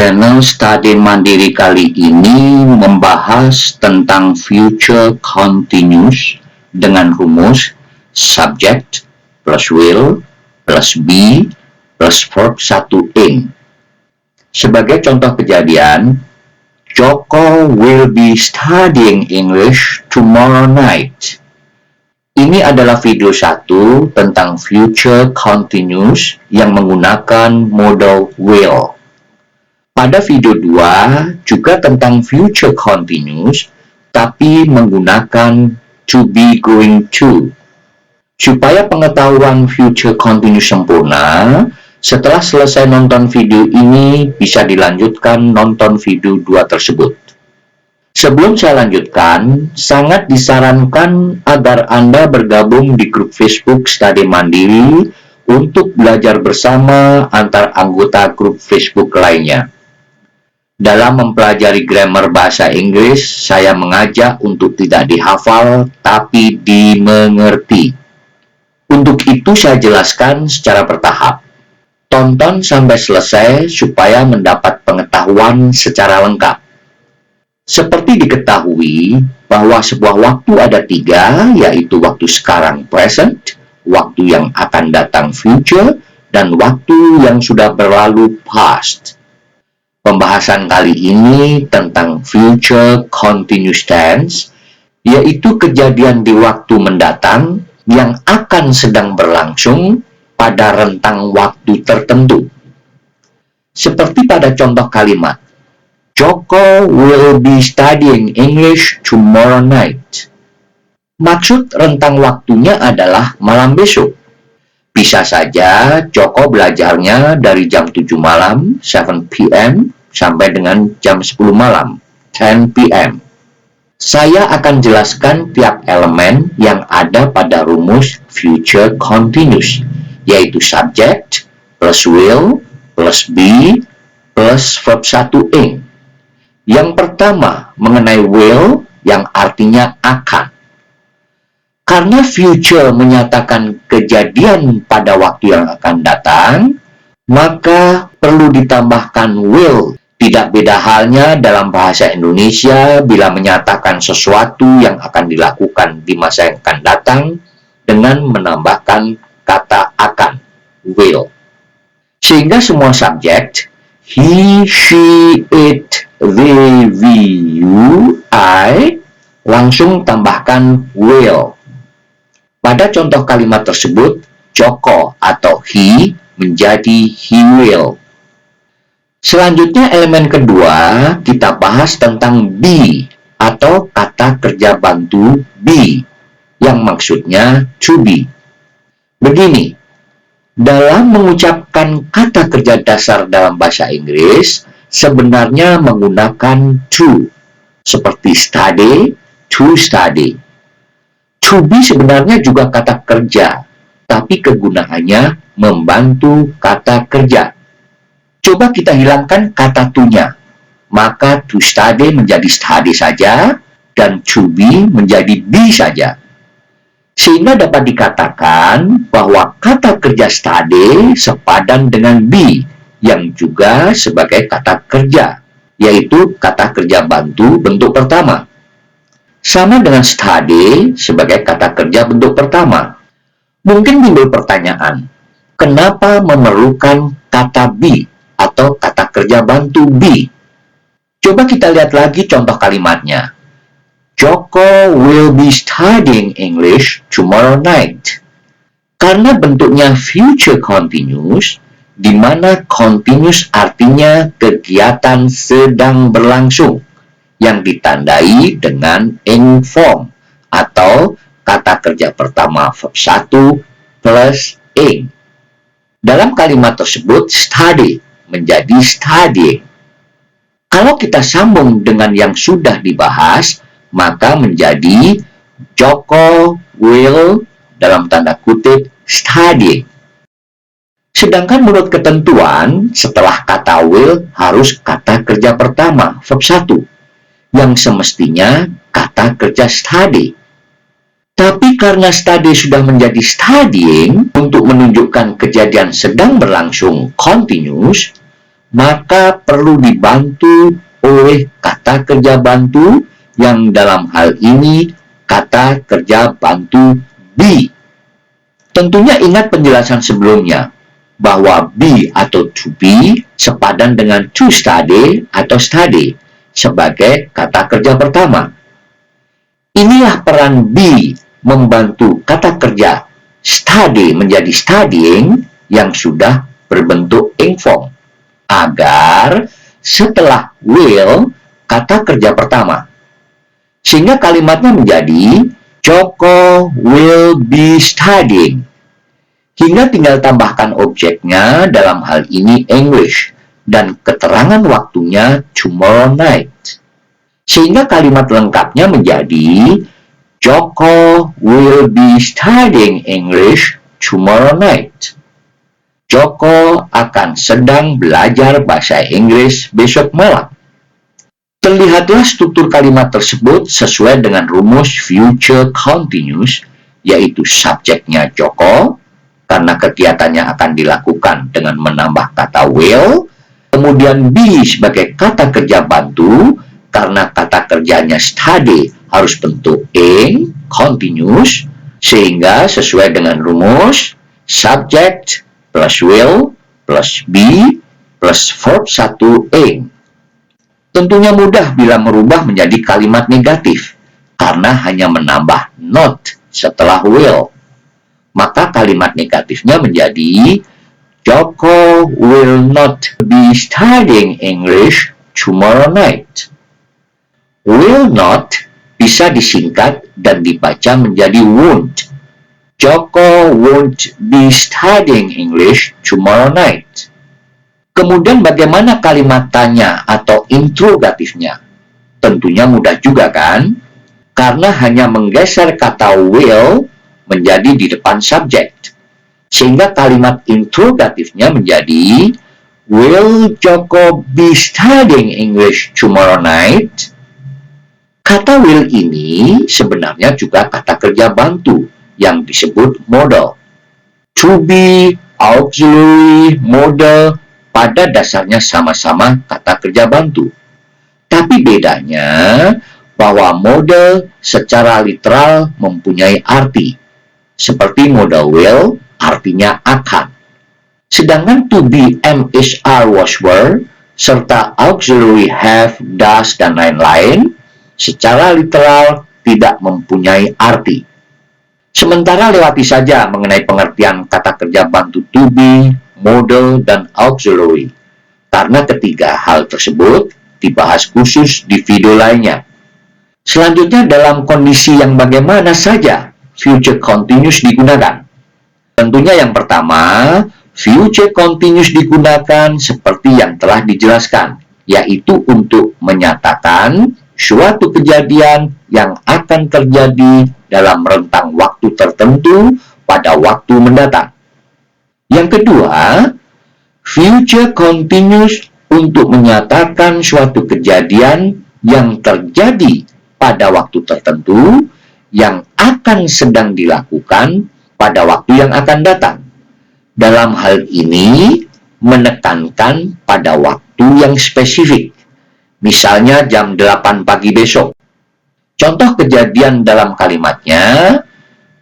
Channel Study Mandiri kali ini membahas tentang future continuous dengan rumus subject plus will plus be plus verb 1 ing. Sebagai contoh kejadian, Joko will be studying English tomorrow night. Ini adalah video 1 tentang future continuous yang menggunakan modal will. Pada video 2 juga tentang future continuous, tapi menggunakan to be going to. Supaya pengetahuan future continuous sempurna, setelah selesai nonton video ini, bisa dilanjutkan nonton video 2 tersebut. Sebelum saya lanjutkan, sangat disarankan agar Anda bergabung di grup Facebook Study Mandiri untuk belajar bersama antar anggota grup Facebook lainnya. Dalam mempelajari grammar bahasa Inggris, saya mengajak untuk tidak dihafal, tapi dimengerti. Untuk itu saya jelaskan secara bertahap. Tonton sampai selesai supaya mendapat pengetahuan secara lengkap. Seperti diketahui bahwa sebuah waktu ada 3, yaitu waktu sekarang present, waktu yang akan datang future, dan waktu yang sudah berlalu past. Pembahasan kali ini tentang future continuous tense, yaitu kejadian di waktu mendatang yang akan sedang berlangsung pada rentang waktu tertentu. Seperti pada contoh kalimat, Joko will be studying English tomorrow night. Maksud rentang waktunya adalah malam besok. Bisa saja Joko belajarnya dari jam 7 malam, 7 p.m., sampai dengan jam 10 malam, 10 p.m. Saya akan jelaskan tiap elemen yang ada pada rumus future continuous, yaitu subject, plus will, plus be, plus verb 1 ing. Yang pertama, mengenai will, yang artinya akan. Karena future menyatakan kejadian pada waktu yang akan datang, maka perlu ditambahkan will. Tidak beda halnya dalam bahasa Indonesia bila menyatakan sesuatu yang akan dilakukan di masa yang akan datang dengan menambahkan kata akan, will. Sehingga semua subjek, he, she, it, they, we, you, I, langsung tambahkan will. Pada contoh kalimat tersebut, Joko atau he menjadi he will. Selanjutnya elemen kedua, kita bahas tentang be atau kata kerja bantu be, yang maksudnya to be. Begini, dalam mengucapkan kata kerja dasar dalam bahasa Inggris, sebenarnya menggunakan to, seperti study, to study. To be sebenarnya juga kata kerja, tapi kegunaannya membantu kata kerja. Coba kita hilangkan kata to-nya, maka to study menjadi study saja, dan to be menjadi be saja. Sehingga dapat dikatakan bahwa kata kerja study sepadan dengan be, yang juga sebagai kata kerja, yaitu kata kerja bantu bentuk pertama. Sama dengan study sebagai kata kerja bentuk pertama. Mungkin timbul pertanyaan, kenapa memerlukan kata be atau kata kerja bantu be? Coba kita lihat lagi contoh kalimatnya. Joko will be studying English tomorrow night. Karena bentuknya future continuous, di mana continuous artinya kegiatan sedang berlangsung, yang ditandai dengan ing form atau kata kerja pertama verb 1 plus ing. Dalam kalimat tersebut, study menjadi studying. Kalau kita sambung dengan yang sudah dibahas, maka menjadi Joko will dalam tanda kutip studying. Sedangkan menurut ketentuan, setelah kata will harus kata kerja pertama verb 1. Yang semestinya kata kerja study. Tapi karena study sudah menjadi studying untuk menunjukkan kejadian sedang berlangsung continuous, maka perlu dibantu oleh kata kerja bantu yang dalam hal ini kata kerja bantu be. Tentunya ingat penjelasan sebelumnya bahwa be atau to be sepadan dengan to study atau study sebagai kata kerja pertama. Inilah peran be membantu kata kerja study menjadi studying yang sudah berbentuk ing form agar setelah will kata kerja pertama. Sehingga kalimatnya menjadi Joko will be studying. Hingga tinggal tambahkan objeknya, dalam hal ini English, dan keterangan waktunya tomorrow night. Sehingga kalimat lengkapnya menjadi Joko will be studying English tomorrow night. Joko akan sedang belajar bahasa Inggris besok malam. Terlihatlah struktur kalimat tersebut sesuai dengan rumus future continuous, yaitu subjeknya Joko, karena kegiatannya akan dilakukan dengan menambah kata will, kemudian be sebagai kata kerja bantu, karena kata kerjanya study harus bentuk ing, continuous, sehingga sesuai dengan rumus subject plus will plus be plus verb 1 ing. Tentunya mudah bila merubah menjadi kalimat negatif, karena hanya menambah not setelah will. Maka kalimat negatifnya menjadi Joko will not be studying English tomorrow night. Will not bisa disingkat dan dibaca menjadi won't. Joko won't be studying English tomorrow night. Kemudian bagaimana kalimat tanya atau interrogatifnya? Tentunya mudah juga kan? Karena hanya menggeser kata will menjadi di depan subjek. Sehingga kalimat interrogatifnya menjadi Will Joko be studying English tomorrow night? Kata will ini sebenarnya juga kata kerja bantu yang disebut modal. To be, auxiliary, modal, pada dasarnya sama-sama kata kerja bantu. Tapi bedanya bahwa modal secara literal mempunyai arti. Seperti modal will artinya akan. Sedangkan to be, am, is, are, was, were, serta auxiliary have, does, dan lain-lain secara literal tidak mempunyai arti. Sementara lewati saja mengenai pengertian kata kerja bantu to be, modal, dan auxiliary, karena ketiga hal tersebut dibahas khusus di video lainnya. Selanjutnya, dalam kondisi yang bagaimana saja future continuous digunakan? Tentunya yang pertama, future continuous digunakan seperti yang telah dijelaskan, yaitu untuk menyatakan suatu kejadian yang akan terjadi dalam rentang waktu tertentu pada waktu mendatang. Yang kedua, future continuous untuk menyatakan suatu kejadian yang terjadi pada waktu tertentu yang akan sedang dilakukan pada waktu yang akan datang. Dalam hal ini, menekankan pada waktu yang spesifik. Misalnya jam 8 pagi besok. Contoh kejadian dalam kalimatnya,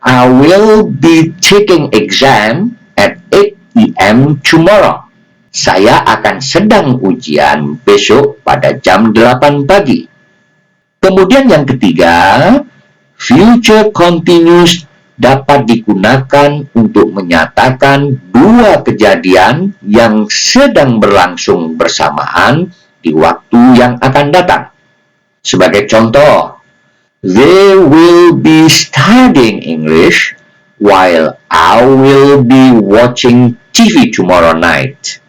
I will be taking exam at 8 p.m. tomorrow. Saya akan sedang ujian besok pada jam 8 pagi. Kemudian yang ketiga, future continuous dapat digunakan untuk menyatakan dua kejadian yang sedang berlangsung bersamaan di waktu yang akan datang. Sebagai contoh, they will be studying English while I will be watching TV tomorrow night.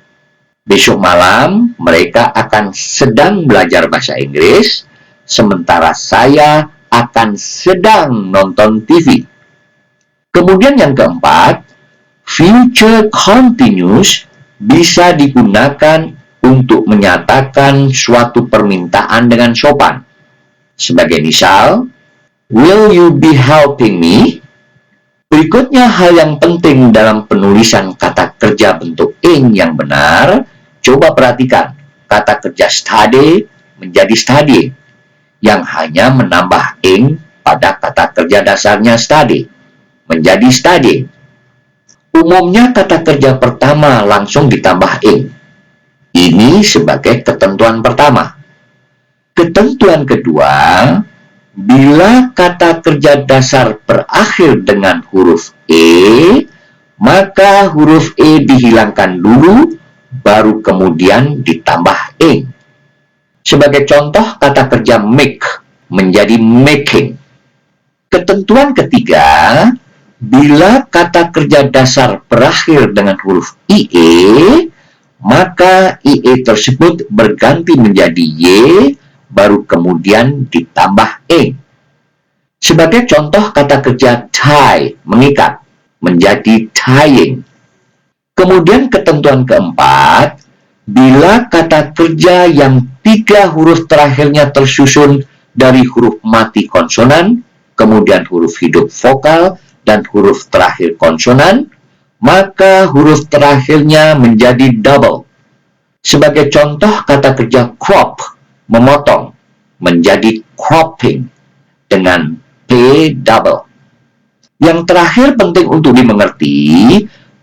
Besok malam, mereka akan sedang belajar bahasa Inggris, sementara saya akan sedang nonton TV. Kemudian yang keempat, future continuous bisa digunakan untuk menyatakan suatu permintaan dengan sopan. Sebagai misal, will you be helping me? Berikutnya hal yang penting dalam penulisan kata kerja bentuk ing yang benar, Coba perhatikan, kata kerja study menjadi studying, yang hanya menambah ing pada kata kerja dasarnya study, menjadi studying. Umumnya kata kerja pertama langsung ditambah ing. Ini sebagai ketentuan pertama. Ketentuan kedua, bila kata kerja dasar berakhir dengan huruf E, maka huruf E dihilangkan dulu, baru kemudian ditambah ing. Sebagai contoh, kata kerja make menjadi making. Ketentuan ketiga, bila kata kerja dasar berakhir dengan huruf IE, maka IE tersebut berganti menjadi Y, baru kemudian ditambah ing. Sebagai contoh, kata kerja tie, mengikat, menjadi tying. Kemudian ketentuan keempat, bila kata kerja yang 3 huruf terakhirnya tersusun dari huruf mati konsonan, kemudian huruf hidup vokal, dan huruf terakhir konsonan, maka huruf terakhirnya menjadi double. Sebagai contoh, kata kerja crop, memotong, menjadi cropping, dengan P double. Yang terakhir penting untuk dimengerti,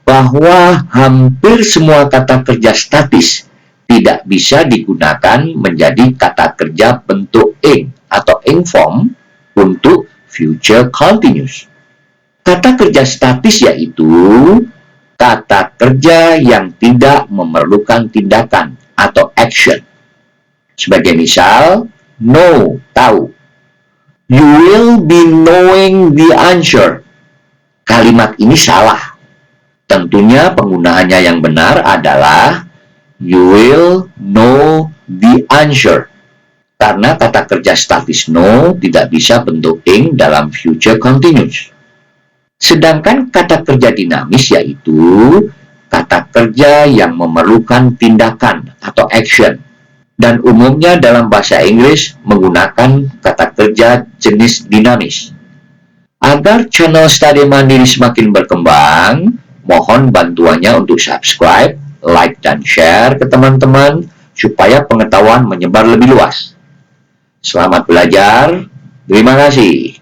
bahwa hampir semua kata kerja statis tidak bisa digunakan menjadi kata kerja bentuk ing atau ing form untuk future continuous. Kata kerja statis yaitu kata kerja yang tidak memerlukan tindakan atau action. Sebagai misal, know, tahu. You will be knowing the answer. Kalimat ini salah. Tentunya penggunaannya yang benar adalah you will know the answer. Karena kata kerja statis know tidak bisa bentuk ing dalam future continuous. Sedangkan kata kerja dinamis yaitu kata kerja yang memerlukan tindakan atau action. Dan umumnya dalam bahasa Inggris menggunakan kata kerja jenis dinamis. Agar channel Study Mandiri semakin berkembang, mohon bantuannya untuk subscribe, like, dan share ke teman-teman supaya pengetahuan menyebar lebih luas. Selamat belajar. Terima kasih.